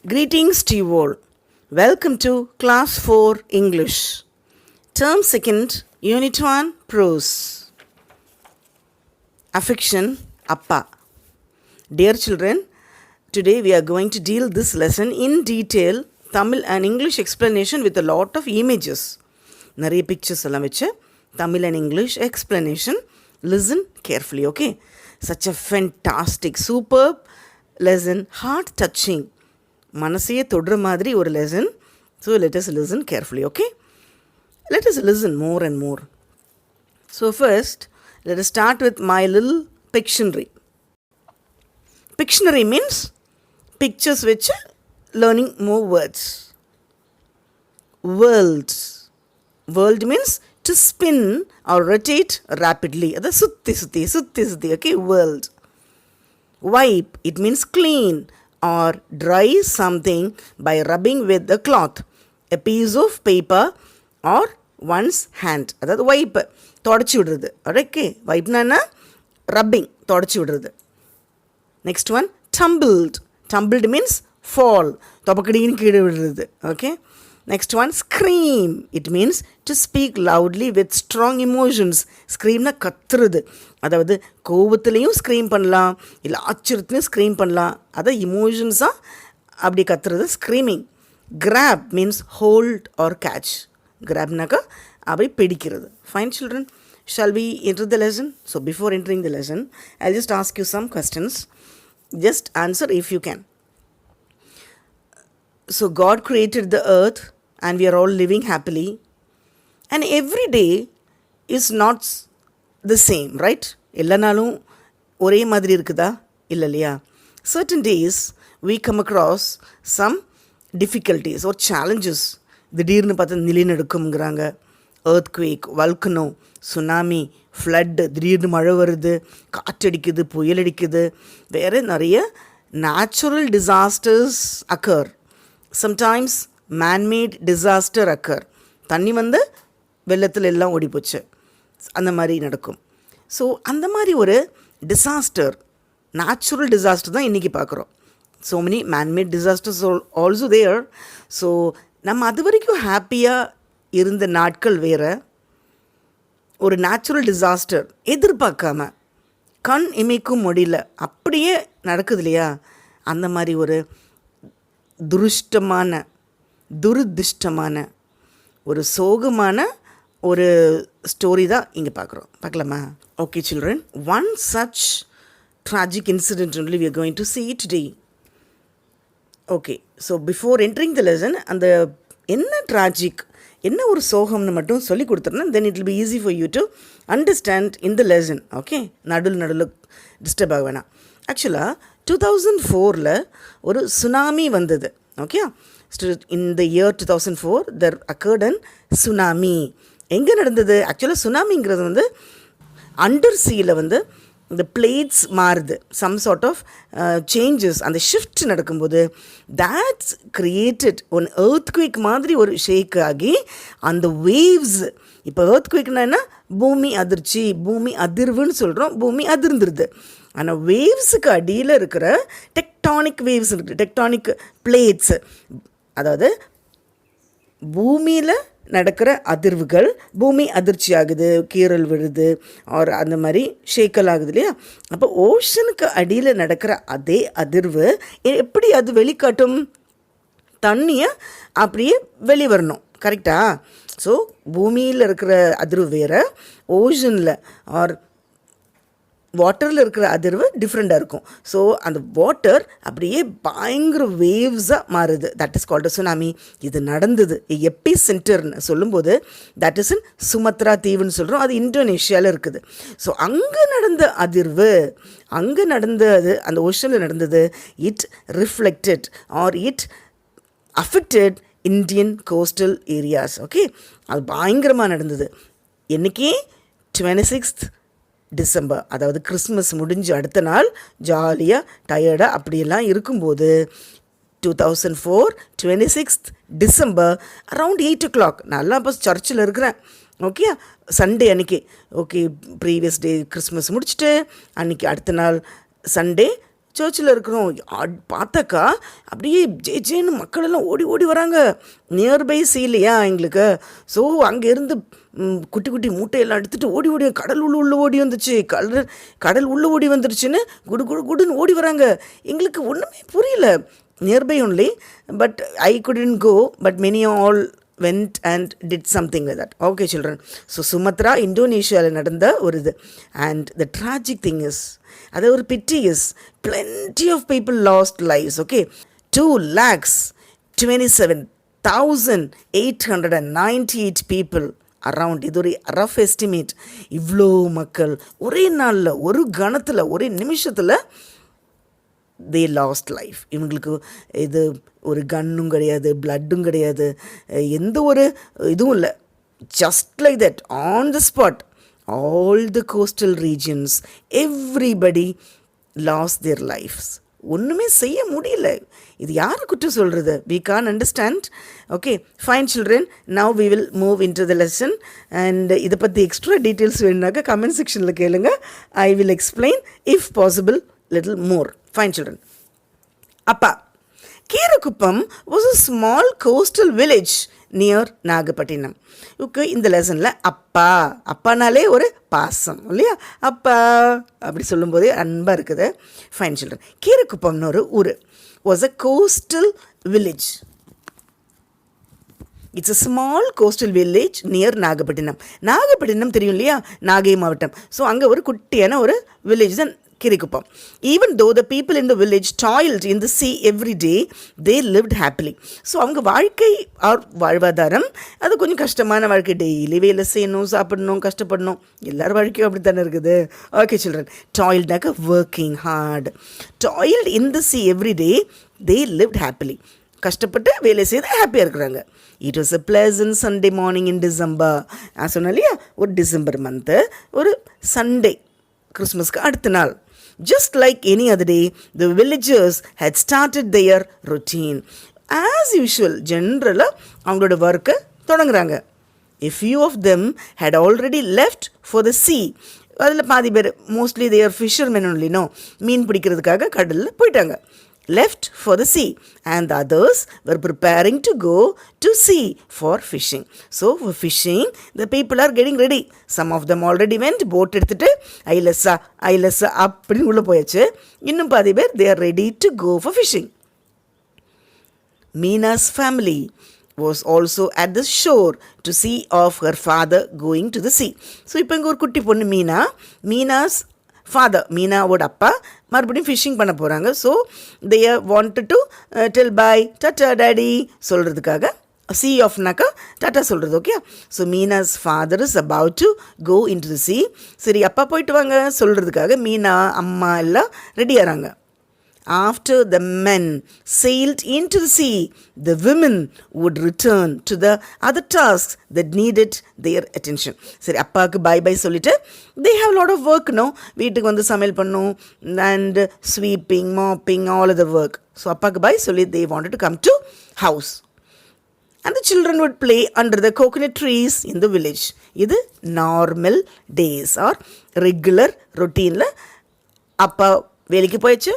Greetings to you all. Welcome to Class 4 English. Term 2nd, Unit 1, Prose. Affection, Appa. Dear children, today we are going to deal this lesson in detail, Tamil and English explanation with a lot of images. நிறைய pictures எல்லாம் வச்சு Tamil and English explanation. Listen carefully, okay? Such a fantastic, superb lesson, heart-touching. மனசையே தொடுற மாதிரி ஒரு lesson. So let us listen carefully, okay? Let us listen more and more. So first, let us start with my little Pictionary. Pictionary means pictures which learning more words. World. World means to spin or rotate rapidly. That's sutti, okay? World. Wipe, it means clean or dry something by rubbing with a cloth, a piece of paper or one's hand. அதாவது wipe, தொடச்சி விடுறது. Okay? Wipe-னா rubbing, தொடச்சி விடுறது. Next one, tumbled. Tumbled means fall, தொப்பக்கடின்னு கீழே விடுறது. Okay? Next one, scream. It means to speak loudly with strong emotions. Screamனா கத்துறது. அதாவது கோபத்துலேயும் scream பண்ணலாம், இல்லை ஆச்சரியத்துலையும் ஸ்க்ரீம் பண்ணலாம். அதை இமோஷன்ஸாக அப்படி கத்துறது screaming. Grab means hold or catch. Grabனாக்கா அப்படி பிடிக்கிறது. Fine children, shall we enter the lesson? So before entering the lesson, I'll just ask you some questions. Just answer if you can. So God created the earth and we are all living happily. And every day is not the same, right? எல்லா நாளும் ஒரே மாதிரி இருக்குதா? இல்லை இல்லையா? Certain days we come across some difficulties or challenges. திடீர்னு பார்த்தா நிலநடுக்கம்ங்கிறாங்க, earthquake, volcano, tsunami, flood, திடீர்னு மழை வருது, காற்றடிக்குது, புயல் அடிக்குது, வேறு நிறைய natural disasters occur. Sometimes man-made disaster occur. தண்ணி வந்து வெள்ளத்தில் எல்லாம் ஓடி போச்சு, அந்த மாதிரி நடக்கும். ஸோ அந்த மாதிரி ஒரு டிசாஸ்டர், நேச்சுரல் டிசாஸ்டர் தான் இன்றைக்கி பார்க்குறோம். So many manmade disasters also there. ஸோ நம்ம அது வரைக்கும் ஹாப்பியாக இருந்த நாட்கள் வேறு. ஒரு நேச்சுரல் டிசாஸ்டர் எதிர்பார்க்காம கண் இமைக்கும் முடியல அப்படியே நடக்குது இல்லையா? அந்த மாதிரி ஒரு துரதிர்ஷ்டமான ஒரு சோகமான ஒரு ஸ்டோரி தான் இங்கே பார்க்கலாமா? Okay children, one such tragic incident only we are going to see today. Okay, so before entering the lesson அந்த என்ன ட்ராஜிக், என்ன ஒரு சோகம்னு மட்டும் சொல்லி கொடுத்துருன்னா then it will be easy for you to understand in the lesson. Okay, நடுவில் disturb ஆக வேணாம். ஆக்சுவலாக 2004 ஒரு சுனாமி வந்தது. Okay, in the year 2004 there occurred an tsunami. எங்கே நடந்தது? ஆக்சுவலாக சுனாமிங்கிறது வந்து அண்டர் சீயில் வந்து இந்த பிளேட்ஸ் மாறுது, சம் சார்ட் ஆஃப் சேஞ்சஸ், அந்த ஷிஃப்ட் நடக்கும்போது தேட்ஸ் கிரியேட்டட் ஒன் earthquake மாதிரி ஒரு ஷேக் ஆகி அந்த வேவ்ஸ். இப்போ earthquakeனா என்ன? பூமி அதிர்ச்சி, பூமி அதிர்வுன்னு சொல்கிறோம், பூமி அதிர்ந்துருது. ஆனால் வேவ்ஸுக்கு அடியில் இருக்கிற டெக்டானிக் வேவ்ஸ் இருக்குது, டெக்டானிக் பிளேட்ஸ், அதாவது பூமியில் நடக்கிற அதிர்வுகள், பூமி அதிர்ச்சி ஆகுது, கீறல் விழுது, ஆர் அந்த மாதிரி ஷேக்கல் ஆகுது இல்லையா? அப்போ ஓஷனுக்கு அடியில் நடக்கிற அதே அதிர்வு எப்படி அது வெளிக்காட்டும்? தண்ணியை அப்படியே வெளிவரணும், கரெக்டா? ஸோ பூமியில் இருக்கிற அதிர்வு வேறு, ஓஷனில் ஆர் வாட்டரில் இருக்கிற அதிர்வு டிஃப்ரெண்ட்டாக இருக்கும். ஸோ அந்த வாட்டர் அப்படியே பயங்கர வேவ்ஸாக மாறுது. That is called tsunami. இது நடந்தது எப்பி சென்டர்னு சொல்லும்போது தட் இஸ் இன் சுமத்ரா தீவுன்னு சொல்கிறோம், அது இந்தோனேஷியாவில் இருக்குது. ஸோ அங்கே நடந்த அதிர்வு, அங்கே நடந்தது, அந்த ஓஷனில் நடந்தது, it reflected R it affected Indian coastal areas. Okay, அது பயங்கரமாக நடந்தது. என்றைக்கி? 26th டிசம்பர், அதாவது கிறிஸ்மஸ் முடிஞ்சு அடுத்த நாள் ஜாலியாக டயர்டாக அப்படியெல்லாம் இருக்கும்போது 2004 26th டிசம்பர் அரவுண்ட் 8 o'clock, நல்லா இப்போ சர்ச்சில் இருக்கிறேன். ஓகே, சண்டே அன்றைக்கி. ஓகே, ப்ரீவியஸ் டே கிறிஸ்மஸ் முடிச்சுட்டு அன்றைக்கி அடுத்த நாள் சண்டே சர்ச்சில் இருக்கிறோம். பார்த்தாக்கா அப்படியே ஜேன்னு மக்கள் எல்லாம் ஓடி ஓடி வராங்க. நியர்பை சீ இல்லையா எங்களுக்கு. ஸோ அங்கேருந்து குட்டி குட்டி மூட்டையெல்லாம் எடுத்துகிட்டு ஓடி ஓடி கடல் உள்ளே ஓடி வந்துச்சு. கடல் உள்ளே ஓடி வந்துருச்சுன்னு குடு குடு குடுன்னு ஓடி வராங்க. எங்களுக்கு ஒன்றுமே புரியல. Nearby only, but I couldn't go, but many all went and did something like that. Okay children, so Sumatra, Indonesia நடந்த ஒரு இது. And the tragic thing is, அது ஒரு pity is, plenty of people lost lives. Okay, 2,27,898 people around. இது ஒரு rough estimate. இவ்வளோ மக்கள் ஒரே நாளில், ஒரு கணத்தில், ஒரே நிமிஷத்தில் they lost life. இவங்களுக்கு இது ஒரு கன்னும் கிடையாது, பிளட்டும் கிடையாது, எந்த ஒரு இதுவும் இல்லை. Just like that on the spot all the coastal regions, everybody lost their lives. ஒன்றுமே செய்ய முடியல. இது யாரை குற்றம் சொல்கிறது? We can't understand. Okay, fine children, now we will move into the lesson. And இதை பற்றி எக்ஸ்ட்ரா டீட்டெயில்ஸ் வேணுனாக்கா கமெண்ட் செக்ஷனில் கேளுங்க. I will explain if possible little more. Fine children. Appa, Keerakuppam was a small coastal village near Nagapattinam. Okay, இந்த லெசனில் அப்பா, அப்பானாலே ஒரு பாசம் இல்லையா? அப்பா அப்படி சொல்லும்போதே அன்பாக இருக்குது. ஃபைன் சில்ட்ரன், கீரக்குப்பம்னு ஒரு ஊர் was a coastal village. It's a small coastal village near Nagapattinam. Nagapattinam தெரியும் இல்லையா? நாகை மாவட்டம். ஸோ அங்கே ஒரு குட்டியான ஒரு வில்லேஜ் தான் Kirikuppam. Even though the people in the village toiled in the sea every day, they lived happily. So அவங்க வாழ்க்கை வாழ்வாதாரம் அது கொஞ்சம் கஷ்டமான வாழ்க்கை. டெய்லி வேலை செய்யணும், சாப்பிடணும், கஷ்டப்படணும். எல்லாரும் வாழ்க்கையும் அப்படி தானே இருக்குது. ஓகே சில்ட்ரன், டாயில்ட்னாக்க working hard. Toiled in the sea every day, they lived happily. கஷ்டப்பட்டு வேலை செய்து ஹாப்பியாக இருக்கிறாங்க. It was a pleasant Sunday morning in December. நான் சொன்னேன் இல்லையா, ஒரு டிசம்பர் மந்த்து, ஒரு சண்டே, கிறிஸ்மஸ்க்கு அடுத்த நாள். Just like any other day, the villagers had started their routine. As usual, generally, அவங்களோட ஒர்க்கை தொடங்குறாங்க. A few of them had already left for the sea. அதில் பாதி பேர், mostly they are fishermen only, no, மீன் பிடிக்கிறதுக்காக கடலில் போயிட்டாங்க. Left for the sea, and the others were preparing to go to sea for fishing. So for fishing, the people are getting ready. Some of them already went, boat எடுத்துட்டு ஐலசா அப்படின்னு உள்ள போயாச்சு. இன்னும் பாதி பேர் they are ready to go for fishing. Meena's family was also at the shore to see of her father going to the sea. So இப்போ இங்கே ஒரு குட்டி பொண்ணு மீனாஸ் ஃபாதர், மீனாவோட அப்பா மறுபடியும் ஃபிஷ்ஷிங் பண்ண போகிறாங்க. So they wanted to tell bye, டாட்டா டாடி சொல்கிறதுக்காக. சி ஆஃப்னாக்கா டாட்டா சொல்கிறது. Okay, so Meena's father is about to go into the sea. சரி, அப்பா போயிட்டு வாங்க சொல்கிறதுக்காக மீனா அம்மா எல்லாம் ரெடி ஆகிறாங்க. After the men sailed into the sea, the women would return to the other tasks that needed their attention. சரி, அப்பாவுக்கு பை பை சொல்லிட்டு they have a lot of work, no? வீட்டுக்கு வந்து சமையல் பண்ணும் and sweeping, mopping, all other work. So அப்பாவுக்கு by சொல்லி they wanted to come to house. And the children would play under the coconut trees in the village. இது normal days or regular routine. அப்பா வேலைக்கு போயிடுச்சு,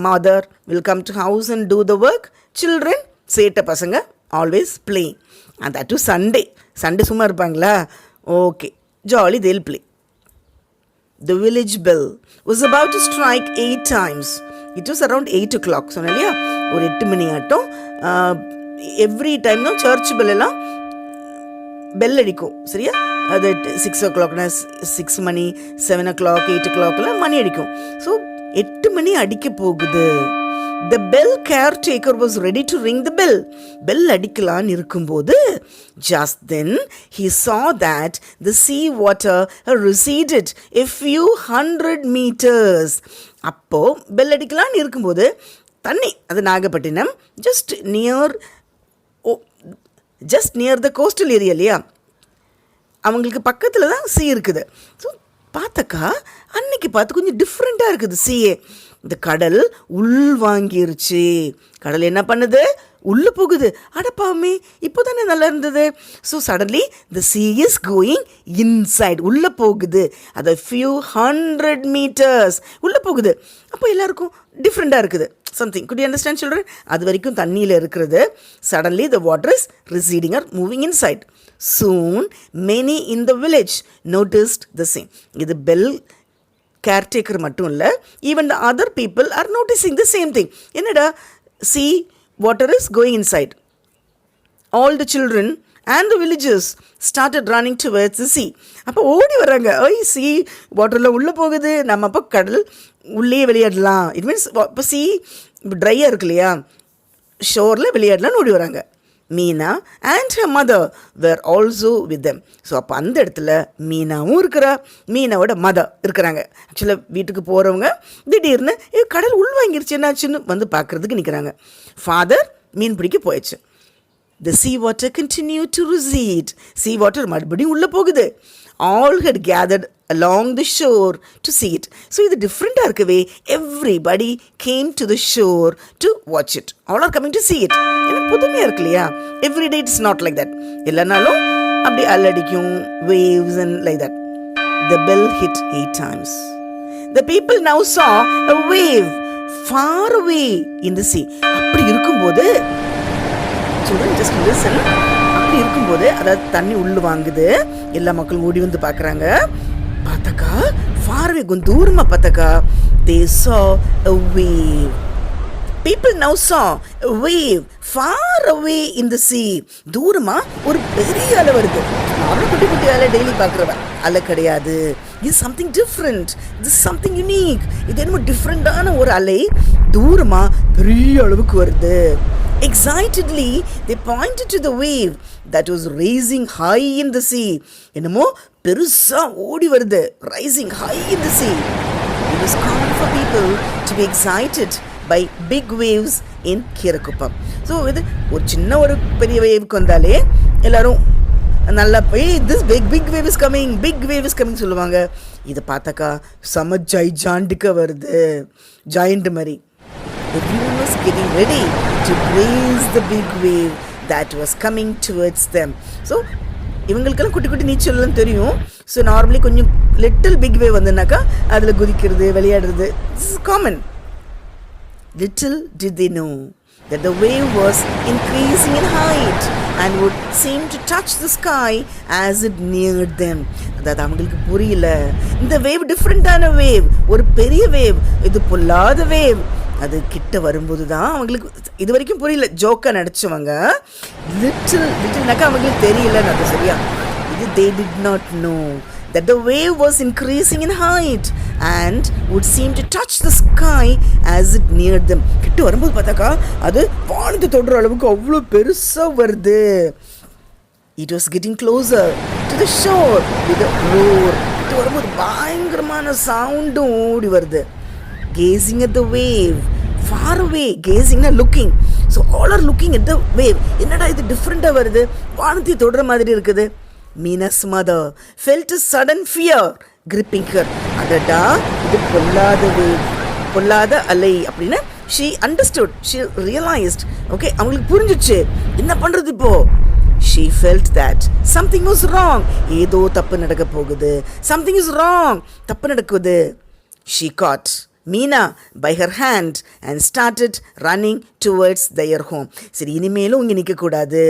mother will come to house and do the work. Children, சேட்ட பசங்க, always playing. And that too Sunday. Sunday சும்மா இருப்பாங்களா? Okay, jolly they'll play. The village bell was about to strike 8 times. It was around 8 o'clock. சொன்னேன் இல்லையா, ஒரு 8 மணி ஆட்டம். Every time தான் search bell எல்லாம் bell அடிக்கும். சரியா, அது 6 o'clockனா 6 மணி, 7 o'clock, 8 o'clockலாம் மணி அடிக்கும். ஸோ 8 மணி அடிக்க போகுது. The bell caretaker was ready to ring the bell. Bell அடிக்கலான்னு இருக்கும்போது just then he saw that the sea water receded a few hundred meters. அப்போ பெல் அடிக்கலான்னு இருக்கும்போது தண்ணி, அது Nagapattinam, just near the coastal area இல்லையா, அவங்களுக்கு பக்கத்தில் தான் sea இருக்குது. ஸோ பார்த்தாக்கா அன்னைக்கு பார்த்து கொஞ்சம் டிஃப்ரெண்ட்டாக இருக்குது சீயே. இந்த கடல் உள் வாங்கிருச்சு. கடல் என்ன பண்ணுது? உள்ளே போகுது. அடப்பாமே, இப்போ தானே நல்லா இருந்தது. So suddenly the sea is going inside. உள்ளே போகுது. அதை few 100 meters உள்ளே போகுது. அப்போ எல்லாருக்கும் டிஃப்ரெண்ட்டாக இருக்குது. Something. could you understand children? அது வரைக்கும் தண்ணியில் இருக்கிறது. suddenly the water is receding or moving inside. soon many in the village noticed the same. இது பெல் கேர்டேக்கர் மட்டும் இல்லை, even the other people are noticing the same thing. என்னடா, see water is going inside. all the children and the villagers started running towards the sea. அப்போ ஓடி வர்றாங்க. sea வாட்டரில் உள்ளே போகுது, நம்ம அப்போ கடல் உள்ளே விளையாடலாம். இட் மீன்ஸ் இப்போ sea ட்ரையாக இருக்கு இல்லையா, ஷோரில் விளையாடலாம்னு ஓடி வராங்க. Meena and her mother were also with them. So அப்போ அந்த இடத்துல மீனாவும் இருக்கிறா, மீனாவோட மதர் இருக்கிறாங்க. ஆக்சுவலாக வீட்டுக்கு போகிறவங்க திடீர்னு கடல் உள்வாங்கிருச்சு, என்னாச்சுன்னு வந்து பார்க்குறதுக்கு நிற்கிறாங்க. ஃபாதர் மீன் பிடிக்க போயிடுச்சு. The sea water continued to recede. sea water மறுபடியும் உள்ளே போகுது. all had gathered along the shore to see it. So இது டிஃப்ரெண்ட்டாக இருக்கவே everybody came to the shore to watch it. all are coming to see it. எனக்கு புதுமையாக இருக்கு இல்லையா. every day it's not like that. எல்லா நாளும் அப்படி அலடிக்கும், waves and like that. The bell hit 8 times. The people now saw a wave far away in the sea. அப்படி இருக்கும்போது children just listen. அப்படி இருக்கும்போது, அதாவது தண்ணி உள்ளு வாங்குது, எல்லா மக்களும் ஓடி வந்து பார்க்குறாங்க. பார்த்தாக்கா ஃபார்வே கொஞ்சம் தூரமாக பார்த்தாக்கா they saw a wave. people now saw a wave far away in the sea. தூரமாக ஒரு பெரிய அலை வருது. நானும் குட்டி குட்டி அலை டெய்லி பார்க்குறவன் அலை கிடையாது. இது சம்திங் டிஃப்ரெண்ட், இது சம்திங் யூனிக். இது என்னமோ டிஃப்ரெண்டான ஒரு அலை தூரமாக பெரிய அளவுக்கு வருது. Excitedly, they pointed to the wave that was rising high in the sea. என்னமோ பெருசா ஓடி வருது, rising high in the sea. It was common for people to be excited by big waves in Kirakuppam. So இது ஒரு சின்ன ஒரு பெரிய வேவுக்கு வந்தாலே எல்லாரும் நல்லா போய் this big wave is coming சொல்லுவாங்க. இதை பார்த்தாக்கா செம ஜைஜாண்டிக்கா வருது, ஜாயிண்ட் மாதிரி. Everyone was getting ready to brace the big wave that was coming towards them. So இவங்களுக்கெல்லாம் குட்டி குட்டி நீச்சல்லாம் தெரியும். ஸோ நார்மலி கொஞ்சம் லிட்டில் பிக் வேவ் வந்துனாக்கா அதில் குதிக்கிறது, விளையாடுறது, this is common. Little did they know that the wave was increasing in height and would seem to touch the sky as it neared them. அதாவது அவங்களுக்கு புரியல, இந்த வேவ் டிஃப்ரெண்டான wave, ஒரு பெரிய வேவ், இது பொல்லாத வேவ். அது கிட்ட வரும்போது தான் அவங்களுக்கு இது வரைக்கும் புரியல. ஜோக்கா நடிச்சவங்க லிட்டில்னாக்கா அவங்களுக்கு தெரியலன்னு அது சரியா. இது they did not know that the wave was increasing in height and would seem to touch the sky as it neared them. கிட்ட வரும்போது பார்த்தாக்கா அது வானத்தை தொடுற அளவுக்கு அவ்வளோ பெருசாக வருது. It was getting closer to the shore with a roar. கிட்ட வரும்போது பயங்கரமான சவுண்டும் ஓடி வருது. Gazing at the wave far away. Gazing na looking. So all are looking at the wave. என்னடா இது டிஃப்ரெண்டா வருது, வானத்தை தொடுற மாதிரி இருக்குது. Mina's mother felt a sudden fear gripping her. அடடா, இது பொல்லாத வேவ், பொல்லாத அலை அப்படின்னு she understood, she realized. Okay, அவங்களுக்கு புரிஞ்சிச்சு என்ன பண்றது இப்போ. She felt that something was wrong. ஏதோ தப்பு நடக்க போகுது. Something is wrong. தப்பு நடக்குது. She caught Meena by her hand and started running towards their home. சரி, இனிமேலும் இங்கே நிற்கக்கூடாது,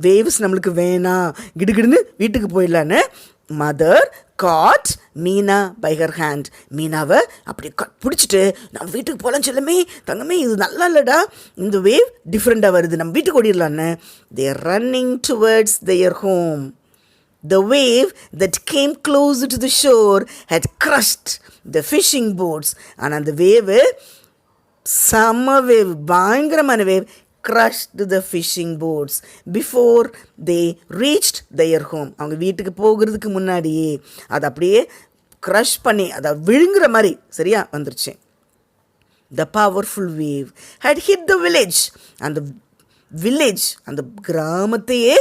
வேவ்ஸ் நம்மளுக்கு வேணாம், கிடுகிடுன்னு வீட்டுக்கு போயிடலான்னு mother caught Meena by her hand. மீனாவை அப்படி பிடிச்சிட்டு நம்ம வீட்டுக்கு போகலாம் செல்லமே, தங்கமே இது நல்லா இல்லைடா, இந்த வேவ் டிஃப்ரெண்ட்டாக வருது, நம்ம வீட்டுக்கு ஓடிடலான்னு they're running towards their home. The wave that came closer to the shore had crushed the fishing boats. ஆனால் அந்த வேவு செம்ம வேவ், பயங்கரமான wave, crushed the fishing boats before they reached their home. அவங்க வீட்டுக்கு போகிறதுக்கு முன்னாடியே அது அப்படியே க்ரஷ் பண்ணி அதை விழுங்குற மாதிரி சரியா வந்துருச்சு. The powerful wave had hit the village. அந்த வில்லேஜ், அந்த கிராமத்தையே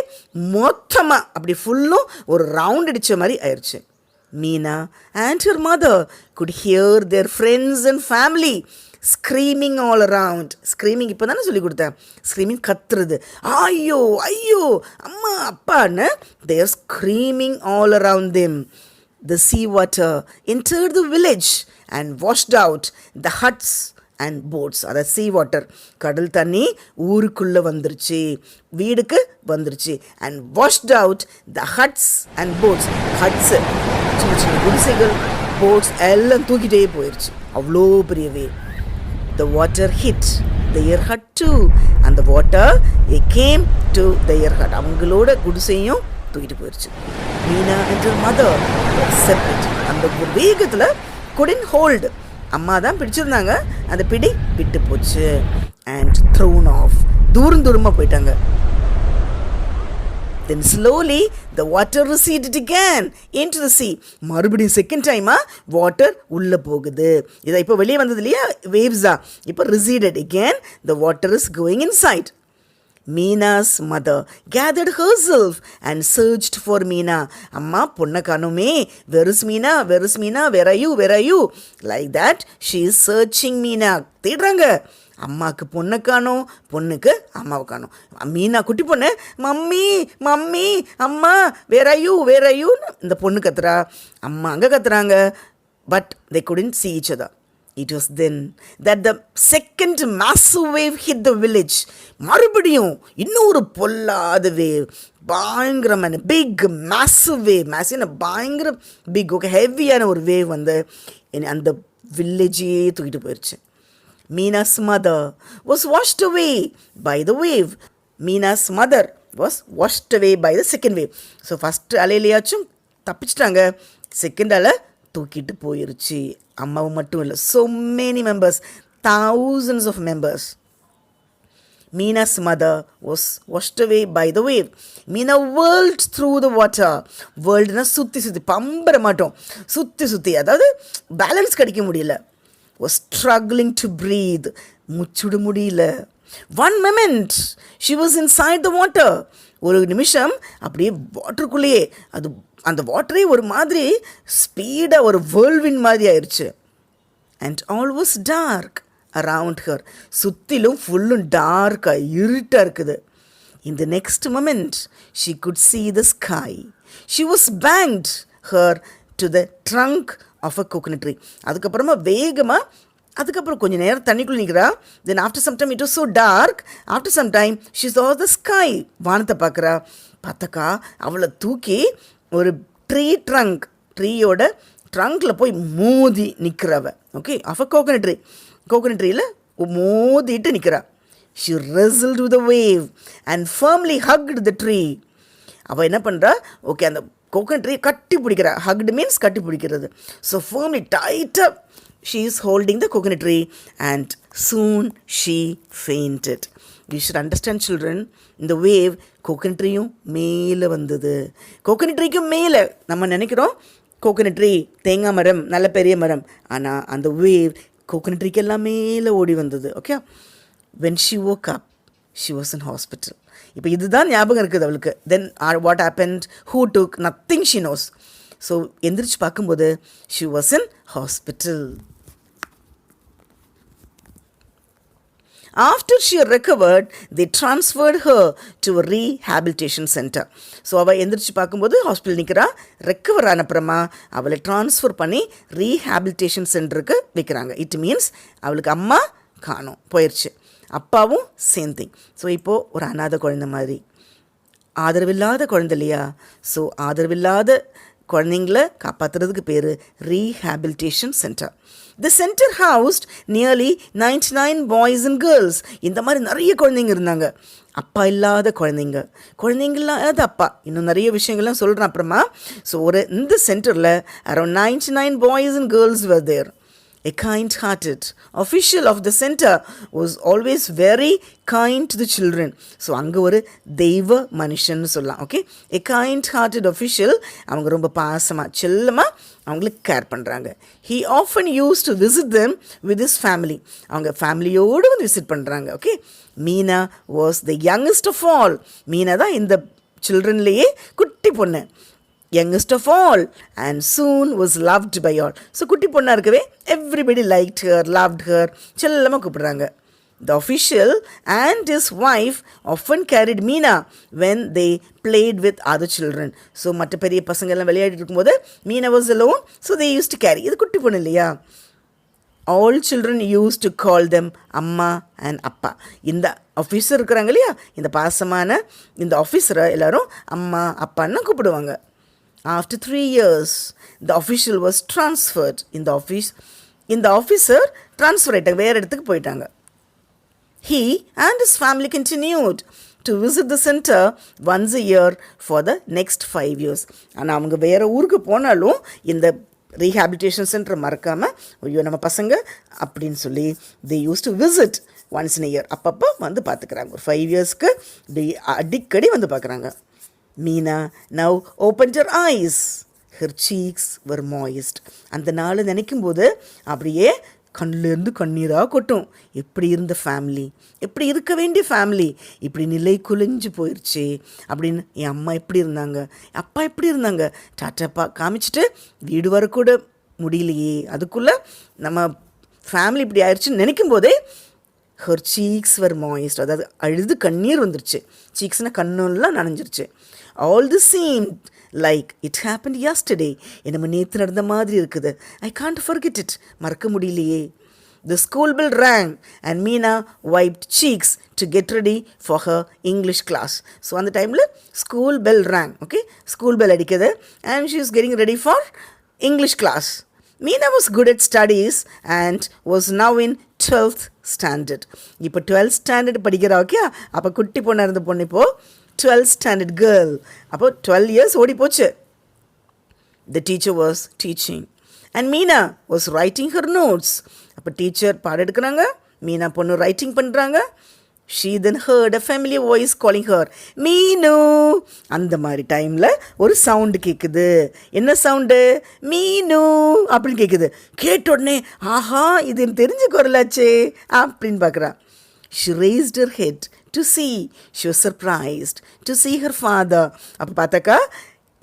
மொத்தமாக அப்படி ஃபுல்லும் ஒரு ரவுண்ட் அடித்த மாதிரி ஆயிடுச்சு. Meena and her mother could hear their friends and family screaming all around. Screaming இப்போ தானே சொல்லி கொடுத்தேன். ஸ்க்ரீமிங் கத்துறது, ஐயோ ஐயோ அம்மா அப்பான்னு. They are screaming all around them. The sea water entered the village and washed out the huts and boats. அதாவது sea water, கடல் தண்ணி ஊருக்குள்ளே வந்துருச்சு, வீடுக்கு வந்துருச்சு. and washed out the huts and boats. huts சின்ன சின்ன குடிசைகள், போட்ஸ் எல்லாம் தூக்கிட்டே போயிடுச்சு. அவ்வளோ பெரிய wave. the water hit their hut too, and the water it came to their hut. அவங்களோட குடிசையும் தூக்கிட்டு போயிடுச்சு. Meena and her mother were separate. அந்த ஒரு வேகத்தில் couldn't hold. அம்மா தான் பிடிச்சிருந்தாங்க, அந்த பிடி விட்டு போச்சு. and thrown off. தூரமாக போயிட்டாங்க. Then slowly the water receded again into the sea. மறுபடியும் செகண்ட் டைமாக வாட்டர் உள்ளே போகுது. இதை இப்போ வெளியே வந்தது இல்லையா, வேவ்ஸா. இப்போ receded again, the water is going inside. Meena's mother gathered herself and searched for Meena. அம்மா பொண்ணை காணுமே, where is Meena, where is Meena, where are you, where are you? Like that she is searching Meena. தேடுறாங்க. அம்மாவுக்கு பொண்ணை காணும், பொண்ணுக்கு அம்மாவை காணும். மீனா குட்டி பொண்ணு மம்மி மம்மி அம்மா where are you where are யூன்னு இந்த பொண்ணு கத்துறா, அம்மா அங்கே கத்துறாங்க. But they couldn't see each other. It was then that the second massive wave hit the village. மறுபடியும் இன்னொரு பொல்லாத வேவ், பயங்கரமான பிக் மேசிவ் வேவ். மேசிவ் பயங்கர பிக், ஓகே, ஹெவியான ஒரு வேவ் வந்து அந்த வில்லேஜே தூக்கிட்டு போயிடுச்சு. Meena's mother was washed away by the wave. Meena's mother was washed away by the second wave. So first அலையிலையாச்சும் தப்பிச்சிட்டாங்க, செகண்ட் அலை தூக்கிட்டு போயிருச்சு. அம்மாவும் மட்டும் இல்லை, so many members, thousands of members. Meena's mother was washed away by the wave. Meena whirled through the water. Whirledனா சுற்றி சுற்றி, பம்பர மாட்டோம், சுற்றி சுற்றி, அதாவது பேலன்ஸ் கிடைக்க முடியல. was struggling to breathe. முச்சுட முடியல. one moment she was inside the water. ஒரு நிமிஷம் அப்படியே வாட்டருக்குள்ளேயே, அது அந்த வாட்டரே ஒரு மாதிரி ஸ்பீடாக ஒரு வேர்ல்வின் மாதிரி ஆயிடுச்சு. and all was dark around her. சுற்றிலும் ஃபுல்லும் டார்க்காக இருட்டாக இருக்குது. in the next moment she could see the sky. she was banged her to the trunk of a coconut tree. அதுக்கப்புறமா வேகமாக, அதுக்கப்புறம் கொஞ்சம் நேரம் தண்ணிக்குள்ளே நிற்கிறா. Then after some time it was so dark. After some time she saw the sky. வானத்தை பார்க்குறா. பார்த்தாக்கா அவளை தூக்கி ஒரு ட்ரீயோட ட்ரங்கில் போய் மோதி நிற்கிறவ. Okay, of a coconut tree. Coconut ட்ரீயில் மோதிட்டு நிற்கிறா. She wrestled with the wave and firmly hugged the tree. அவள் என்ன பண்ணுறா, ஓகே, அந்த கோகனட் ட்ரீ கட்டி பிடிக்கிறா. ஹக்டு மீன்ஸ் கட்டி பிடிக்கிறது. ஸோ ஃபர்ம்லி டைட்டாக she is holding the coconut tree and soon she fainted. You should understand children, இந்த wave coconut ட்ரீயும் மேலே வந்தது. கோகனட் ட்ரீக்கும் மேலே நம்ம நினைக்கிறோம் கோகனட் ட்ரீ தேங்காய் மரம், நல்ல பெரிய மரம். ஆனால் அந்த வேவ் கோகனட் ட்ரீக்கு எல்லாம் மேலே ஓடி வந்தது. Okay, when she woke up she was in hospital. இப்போ இதுதான் ஞாபகம் இருக்குது அவளுக்கு. Then what happened, who took, nothing she knows. So எந்திரிச்சு பார்க்கும்போது she was in hospital. After she recovered, they transferred her to a rehabilitation center. So அவள் எந்திரிச்சு பார்க்கும்போது ஹாஸ்பிட்டல் நிற்கிறா. ரெக்கவர் ஆனப்புறமா அவளை ட்ரான்ஸ்ஃபர் பண்ணி ரீஹேபிலிட்டேஷன் சென்டருக்கு வைக்கிறாங்க. இட் மீன்ஸ் அவளுக்கு அம்மா காணோம், போயிடுச்சு, அப்பாவும் சேம் திங். ஸோ இப்போது ஒரு அநாத குழந்தை மாதிரி, ஆதரவில்லாத குழந்தை இல்லையா. ஸோ ஆதரவில்லாத குழந்தைங்கள காப்பாற்றுறதுக்கு பேர் rehabilitation centre. The center housed nearly 99 boys and girls. இந்த மாதிரி நிறைய குழந்தைங்க இருந்தாங்க. அப்பா இல்லாத குழந்தைங்க இல்லாத அப்பா, இன்னும் நிறைய விஷயங்கள்லாம் சொல்கிறேன் அப்புறமா. ஸோ இந்த சென்டரில் around 99 boys and girls were there. A kind-hearted official of the center was always very kind to the children. So அங்கே ஒரு தெய்வ மனுஷன்னு சொல்லலாம். ஓகே, a kind-hearted official, அவங்க ரொம்ப பாசமாக செல்லமாக அவங்களுக்கு கேர் பண்ணுறாங்க. he often used to visit them with his family. அவங்க ஃபேமிலியோடு வந்து விசிட் பண்ணுறாங்க. Okay, Meena was the youngest of all. Meena தான் இந்த சில்ட்ரன்லேயே குட்டி பொண்ணு. youngest of all, and soon was loved by all. So குட்டி பொண்ணா இருக்கவே everybody liked her, loved her, செல்லமாக கூப்பிடுறாங்க. The official and his wife often carried Meena when they played with other children. So மற்ற பெரிய பசங்க எல்லாம் விளையாடிட்டு இருக்கும்போது Meena was alone, so they used to carry. இது குட்டி பொண்ணு இல்லையா? All children used to call them அம்மா and அப்பா. இந்த ஆஃபீஸர் இருக்கிறாங்க இல்லையா, இந்த பாசமான இந்த ஆஃபீஸரை எல்லாரும் அம்மா அப்பான்னு கூப்பிடுவாங்க. After 3 years, the official was transferred in the office. இந்த ஆஃபீஸர் ட்ரான்ஸ்ஃபர் ஆகிட்டாங்க, வேறு இடத்துக்கு போயிட்டாங்க. He and his family continued to visit the center once a year for the next 5 years. ஆனால் அவங்க வேறு ஊருக்கு போனாலும் இந்த ரீஹாபிலிட்டேஷன் சென்டரை மறக்காமல், ஐயோ நம்ம பசங்க அப்படின்னு சொல்லி they used to visit once in a year. அப்பப்போ வந்து பார்த்துக்கிறாங்க. ஒரு 5 இயர்ஸ்க்கு அடிக்கடி வந்து பார்க்குறாங்க. Meena now opened her eyes. Her cheeks were moist. அந்த நாள் நினைக்கும் போது அப்படியே கண்ணிலேருந்து கண்ணீராக கொட்டும். எப்படி இருந்த ஃபேமிலி, எப்படி இருக்க வேண்டிய ஃபேமிலி இப்படி நிலை குலைஞ்சு போயிடுச்சு அப்படின்னு. என் அம்மா எப்படி இருந்தாங்க, அப்பா எப்படி இருந்தாங்க, டாட்டாப்பா காமிச்சிட்டு வீடு வரக்கூட முடியலையே, அதுக்குள்ளே நம்ம ஃபேமிலி இப்படி ஆயிடுச்சுன்னு நினைக்கும் போதே ஹர் சீக்ஸ் வர் மாய்ஸ்ட், அதாவது அழுது கண்ணீர் வந்துருச்சு. சீக்ஸ்னால் கண்ணெல்லாம் நனைஞ்சிருச்சு. All the seem like it happen yesterday. என்னமோ நேற்று நடந்த மாதிரி இருக்குது. ஐ காண்ட் ஃபர்கெட் இட், மறக்க முடியலையே. The school bell rang and Meena wiped cheeks to get ready for her English class. So அந்த டைமில் school bell rang, okay, school bell அடிக்குது and she is getting ready for English class. Meena was good at studies and was now in 12th standard. இப்போ 12th standard படிக்கிறா, okay. அப்போ குட்டி பொண்ணாக இருந்த பொண்ணு இப்போது 12th standard girl. அப்போ 12 years ஓடி போச்சு. The teacher was teaching and Meena was writing her notes. அப்போ டீச்சர் பாடம் எடுக்கிறாங்க, மீனா பொண்ணு ரைட்டிங் பண்ணுறாங்க. She then heard a familiar voice calling her, மீனு. அந்த மாதிரி டைமில் ஒரு சவுண்டு கேட்குது. என்ன சவுண்டு? மீனு அப்படின்னு கேட்குது. கேட்ட உடனே ஆஹா இது எனக்கு தெரிஞ்ச குரலாச்சே அப்படின்னு பார்க்குறா. She raised her head to see. She was surprised to see her father. அப்போ பார்த்தாக்கா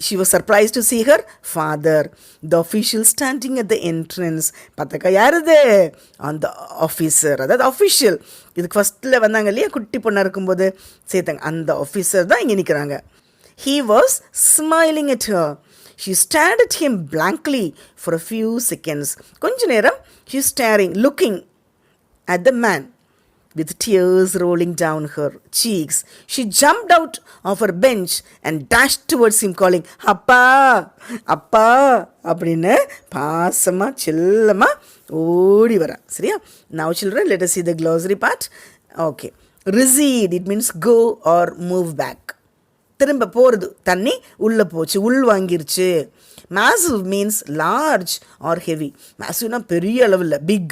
she was surprised to see her father, the official standing at the entrance. பார்த்தாக்கா யார் அது? அந்த ஆஃபீஸர், அதாவது அஃபிஷியல். இதுக்கு ஃபஸ்ட்டில் வந்தாங்க இல்லையா, குட்டி பொண்ணாக இருக்கும்போது சேர்த்தாங்க, அந்த ஆஃபீஸர் தான் இங்கே நிற்கிறாங்க. He was smiling at her. She stared at him blankly for a few seconds. கொஞ்ச நேரம் she is staring, looking at the man. With tears rolling down her cheeks, she jumped out of her bench and dashed towards him calling, அப்பா அப்பா அப்படின்னு பாசமாக செல்லமாக ஓடி வரா. சரியா? Now children, let us see the glossary part. Okay. Recede, it means go or move back. திரும்ப போகிறது, தண்ணி உள்ளே போச்சு, உள் வாங்கிருச்சு. Massive means large or heavy. Massiveனா பெரிய அளவில், big.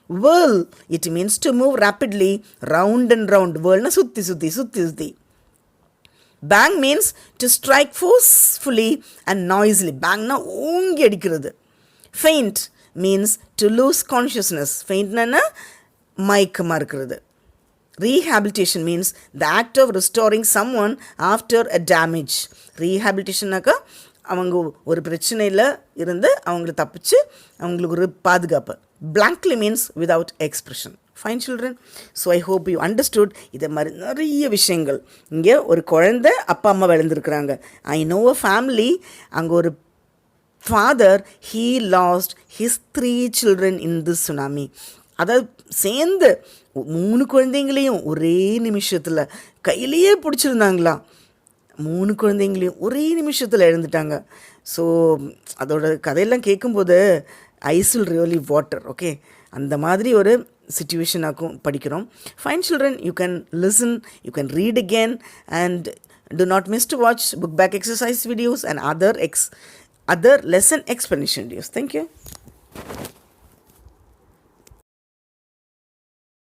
Whirl, it means to move rapidly round and round. Whirlனா சுற்றி சுற்றி சுற்றி சுற்றி. Bang means to strike forcefully and noisily. Bangனா ஓங்கி அடிக்கிறது. Faint means to lose consciousness. Faintனா மயக்கமாக இருக்கிறது. Rehabilitation means the act of restoring someone after a damage. Rehabilitationனாக்கா அவங்க ஒரு பிரச்சனையில் இருந்து அவங்கள தப்பிச்சு அவங்களுக்கு ஒரு பாதுகாப்பு. Blankly means without expression. Fine children. So I hope you understood. இதை மாதிரி நிறைய விஷயங்கள். இங்கே ஒரு குழந்தை அப்பா அம்மா வளர்ந்துருக்குறாங்க. I know a family. அங்கே ஒரு father, he lost his 3 children in this tsunami. அதாவது சேர்ந்து 3 குழந்தைங்களையும் ஒரே நிமிஷத்தில் கையிலேயே பிடிச்சிருந்தாங்களாம். 3 குழந்தைங்களையும் ஒரே நிமிஷத்தில் இழந்துட்டாங்க. ஸோ அதோட கதையெல்லாம் கேட்கும்போது eyes will really water, okay. அந்த மாதிரி ஒரு சிச்சுவேஷனாக்கும் படிக்கிறோம். Fine children, you can listen, you can read again, and do not miss to watch book back exercise videos and other lesson explanation videos. Thank you.